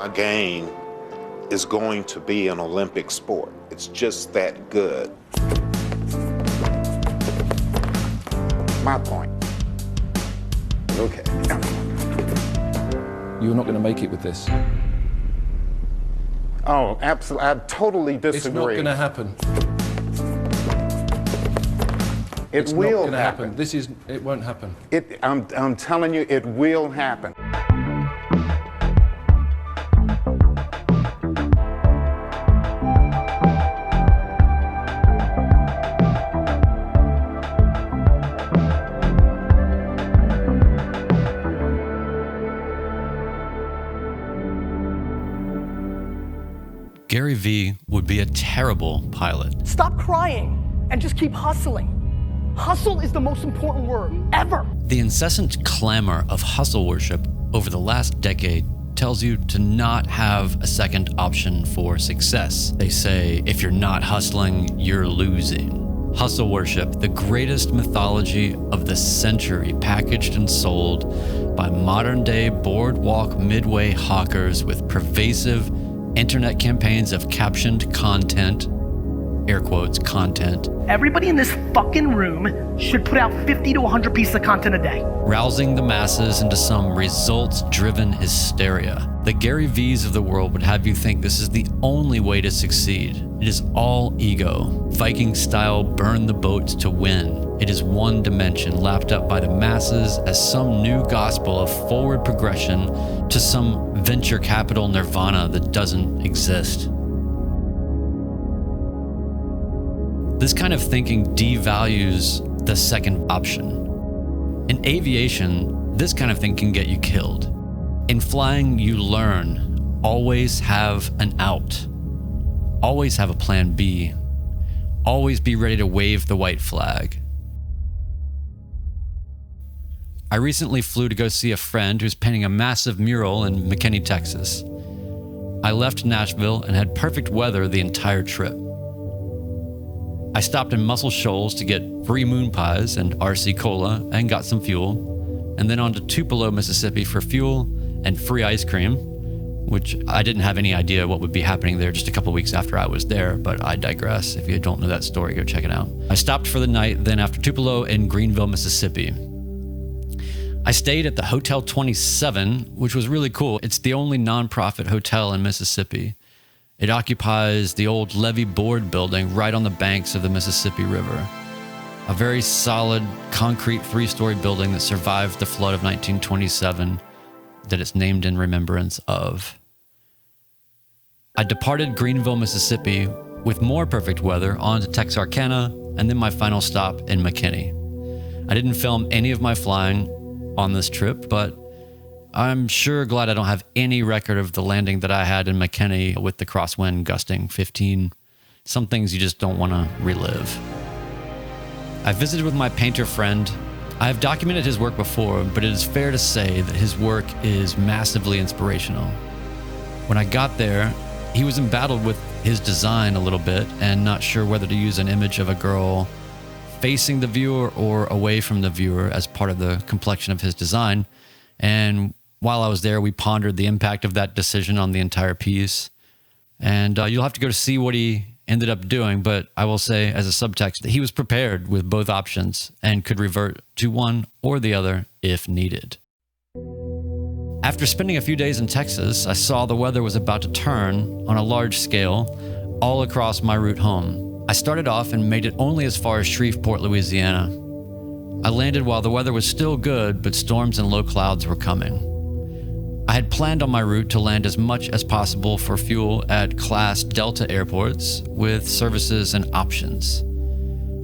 My game is going to be an Olympic sport. It's just that good. My point. Okay. You're not going to make it with this. Oh, absolutely. I totally disagree. It's not going to happen. It will happen. It won't happen. I'm telling you, it will happen. Gary Vee would be a terrible pilot. Stop crying and just keep hustling. Hustle is the most important word ever. The incessant clamor of hustle worship over the last decade tells you to not have a second option for success. They say, if you're not hustling, you're losing. Hustle worship, the greatest mythology of the century, packaged and sold by modern-day boardwalk midway hawkers with pervasive internet campaigns of captioned content, air quotes, content. Everybody in this fucking room should put out 50 to 100 pieces of content a day. Rousing the masses into some results-driven hysteria. The Gary Vees of the world would have you think this is the only way to succeed. It is all ego. Viking-style burn the boats to win. It is one dimension lapped up by the masses as some new gospel of forward progression to some venture capital nirvana that doesn't exist. This kind of thinking devalues the second option. In aviation, this kind of thing can get you killed. In flying, you learn. Always have an out. Always have a plan B. Always be ready to wave the white flag. I recently flew to go see a friend who's painting a massive mural in McKinney, Texas. I left Nashville and had perfect weather the entire trip. I stopped in Muscle Shoals to get free moon pies and RC Cola and got some fuel, and then on to Tupelo, Mississippi for fuel and free ice cream, which I didn't have any idea what would be happening there just a couple weeks after I was there, but I digress. If you don't know that story, go check it out. I stopped for the night, then after Tupelo in Greenville, Mississippi. I stayed at the Hotel 27, which was really cool. It's the only nonprofit hotel in Mississippi. It occupies the old levee board building right on the banks of the Mississippi River. A very solid concrete 3-story building that survived the flood of 1927 that it's named in remembrance of. I departed Greenville, Mississippi with more perfect weather on to Texarkana and then my final stop in McKinney. I didn't film any of my flying on this trip, but I'm sure glad I don't have any record of the landing that I had in McKinney with the crosswind gusting 15. Some things you just don't want to relive. I visited with my painter friend. I have documented his work before, but it is fair to say that his work is massively inspirational. When I got there, he was embattled with his design a little bit and not sure whether to use an image of a girl facing the viewer or away from the viewer as part of the complexion of his design. And while I was there, we pondered the impact of that decision on the entire piece. And you'll have to go to see what he ended up doing, but I will say as a subtext that he was prepared with both options and could revert to one or the other if needed. After spending a few days in Texas, I saw the weather was about to turn on a large scale all across my route home. I started off and made it only as far as Shreveport, Louisiana. I landed while the weather was still good, but storms and low clouds were coming. I had planned on my route to land as much as possible for fuel at Class Delta airports with services and options.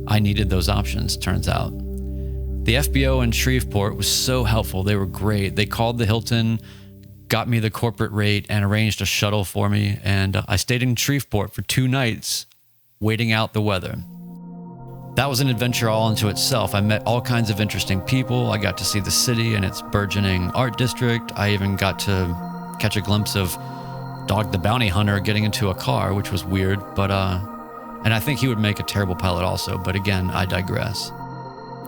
I needed those options, turns out. The FBO in Shreveport was so helpful. They were great. They called the Hilton, got me the corporate rate, and arranged a shuttle for me. And I stayed in Shreveport for 2 nights, waiting out the weather. That was an adventure all into itself. I met all kinds of interesting people. I got to see the city and its burgeoning art district. I even got to catch a glimpse of Dog the Bounty Hunter getting into a car, which was weird, but and I think he would make a terrible pilot also, but again, I digress.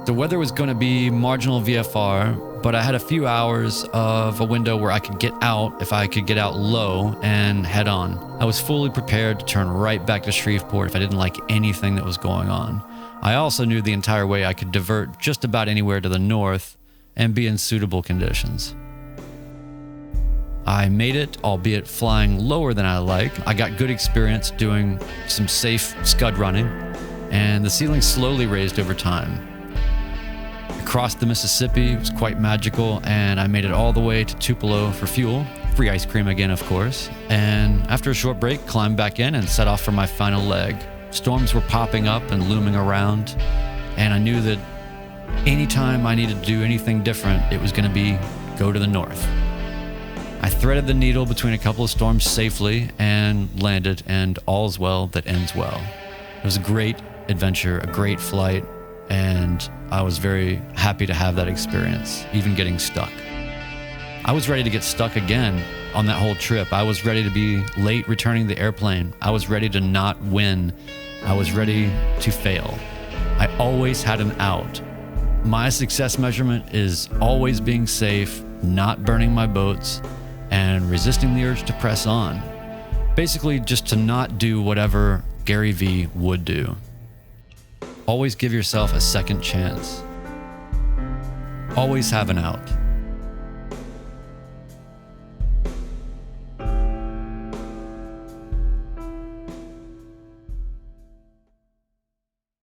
The weather was going to be marginal VFR, but I had a few hours of a window where I could get out if I could get out low and head on. I was fully prepared to turn right back to Shreveport if I didn't like anything that was going on. I also knew the entire way I could divert just about anywhere to the north and be in suitable conditions. I made it, albeit flying lower than I like. I got good experience doing some safe scud running, and the ceiling slowly raised over time. I crossed the Mississippi, it was quite magical, and I made it all the way to Tupelo for fuel. Free ice cream again, of course. And after a short break, climbed back in and set off for my final leg. Storms were popping up and looming around, and I knew that anytime I needed to do anything different, it was going to be go to the north. I threaded the needle between a couple of storms safely and landed, and all's well that ends well. It was a great adventure, a great flight, and I was very happy to have that experience, even getting stuck. I was ready to get stuck again on that whole trip. I was ready to be late returning the airplane. I was ready to not win. I was ready to fail. I always had an out. My success measurement is always being safe, not burning my boats, and resisting the urge to press on. Basically, just to not do whatever Gary Vee would do. Always give yourself a second chance. Always have an out.